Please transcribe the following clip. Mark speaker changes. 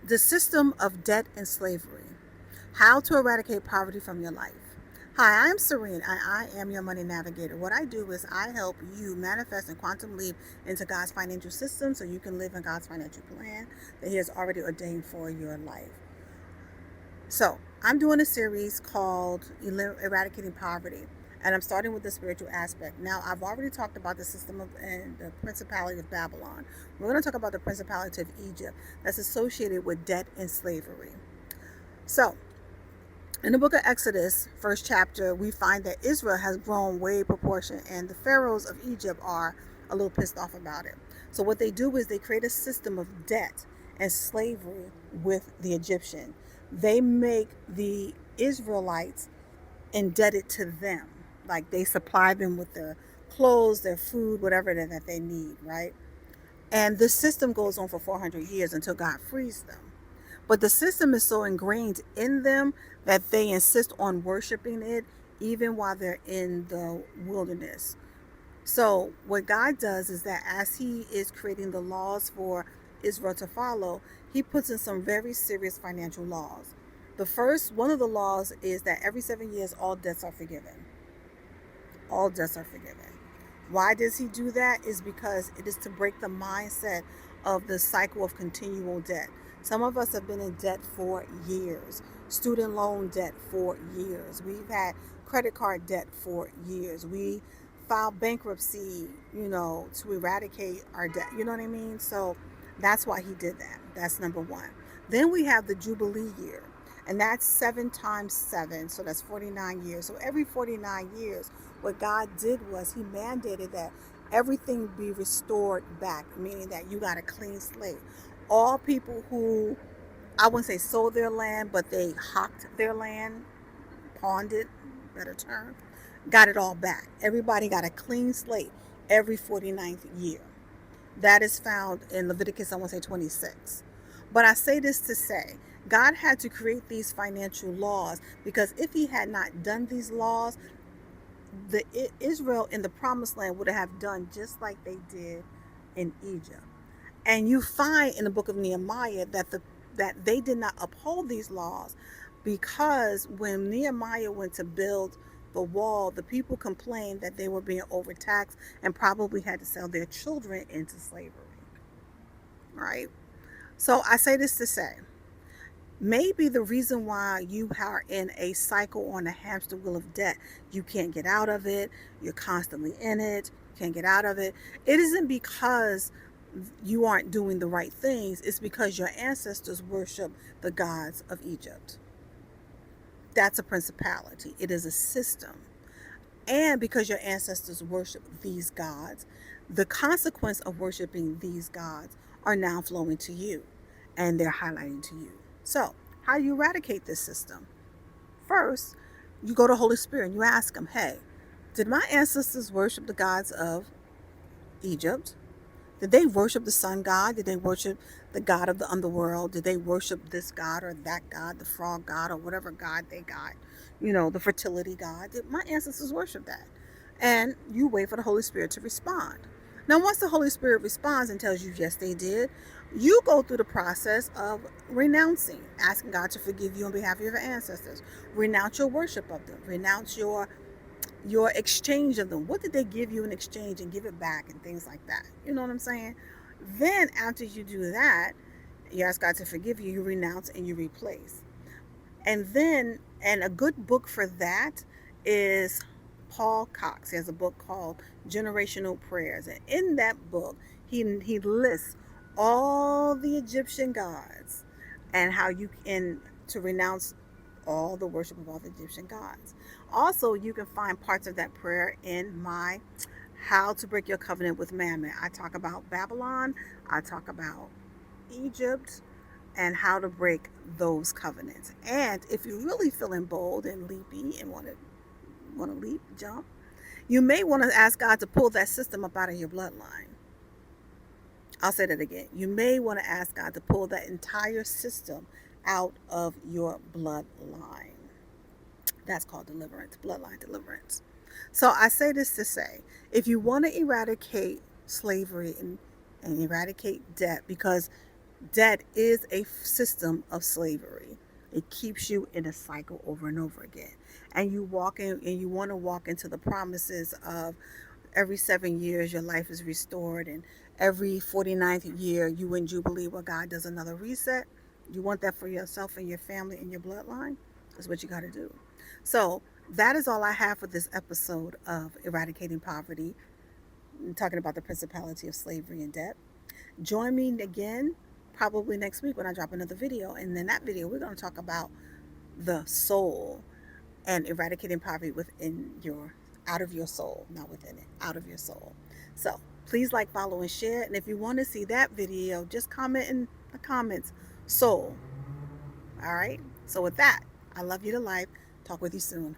Speaker 1: The system of debt and slavery. How to eradicate poverty from your life. Hi, I'm Serene, and I am your money navigator. What I do is I help you manifest and quantum leap into God's financial system so you can live in God's financial plan that He has already ordained for your life. So, I'm doing a series called Eradicating Poverty, and I'm starting with the spiritual aspect. Now, I've already talked about the system of and the principality of Babylon. We're going to talk about the principality of Egypt that's associated with debt and slavery. So, in the book of Exodus, first chapter, we find that Israel has grown way proportion, and the pharaohs of Egypt are a little pissed off about it. So what they do is they create a system of debt and slavery with the Egyptian. They make the Israelites indebted to them, like they supply them with their clothes, their food, whatever that they need, right? And this system goes on for 400 years until God frees them. But the system is so ingrained in them that they insist on worshiping it even while they're in the wilderness. So, what God does is that as He is creating the laws for Israel to follow, He puts in some very serious financial laws. The first, one of the laws is that every 7 years, all debts are forgiven. All debts are forgiven. Why does He do that? Is because it is to break the mindset of the cycle of continual debt. Some of us have been in debt for years, student loan debt for years. We've had credit card debt for years. We filed bankruptcy, to eradicate our debt. You know what I mean? So that's why He did that. That's number one. Then we have the Jubilee year, and that's 7 times 7, so that's 49 years. So every 49 years, what God did was He mandated that everything be restored back, meaning that you got a clean slate. All people who, I wouldn't say sold their land, but they hawked their land, pawned it, better term, got it all back. Everybody got a clean slate every 49th year. That is found in Leviticus, I want to say 26. But I say this to say, God had to create these financial laws because if He had not done these laws, the Israel in the promised land would have done just like they did in Egypt. And you find in the book of Nehemiah that they did not uphold these laws because when Nehemiah went to build the wall, the people complained that they were being overtaxed and probably had to sell their children into slavery. Right? So I say this to say, maybe the reason why you are in a cycle on a hamster wheel of debt, you can't get out of it, you're constantly in it, can't get out of it. It isn't because you aren't doing the right things, it's because your ancestors worship the gods of Egypt. That's a principality, it is a system. And because your ancestors worship these gods, the consequence of worshiping these gods are now flowing to you and they're highlighting to you. So, how do you eradicate this system? First, you go to Holy Spirit and you ask them, hey, did my ancestors worship the gods of Egypt? Did they worship the sun god? Did they worship the god of the underworld? Did they worship this god or that god, the frog god or whatever god they got? The fertility god. Did my ancestors worship that? And you wait for the Holy Spirit to respond. Now, once the Holy Spirit responds and tells you, yes, they did, you go through the process of renouncing, asking God to forgive you on behalf of your ancestors. Renounce your worship of them. Renounce your exchange of them. What did they give you in exchange and give it back and things like that? You know what I'm saying? Then after you do that, you ask God to forgive you, you renounce and you replace. And a good book for that is Paul Cox. He has a book called Generational Prayers. And in that book, he lists all the Egyptian gods and how you can to renounce all the worship of all the Egyptian gods. Also, you can find parts of that prayer in my How to Break Your Covenant with Mammon. I talk about Babylon, I talk about Egypt, and how to break those covenants. And if you're really feeling bold and leapy and want to leap, jump, you may want to ask God to pull that system up out of your bloodline. I'll say that again. You may want to ask God to pull that entire system out of your bloodline. That's called deliverance, bloodline deliverance. So I say this to say, if you want to eradicate slavery and eradicate debt, because Debt is a system of slavery. It keeps you in a cycle over and over again. And you walk in and you want to walk into the promises of every 7 years your life is restored, and every 49th year you win Jubilee where God does another reset. You want that for yourself and your family and your bloodline? That's what you got to do. So that is all I have for this episode of Eradicating Poverty, talking about the principality of slavery and debt. Join me again probably next week when I drop another video. And in that video, we're going to talk about the soul and eradicating poverty within your, out of your soul, not within it, out of your soul. So please like, follow, and share. And if you want to see that video, just comment in the comments, soul. All right. So with that, I love you to life. Talk with you soon.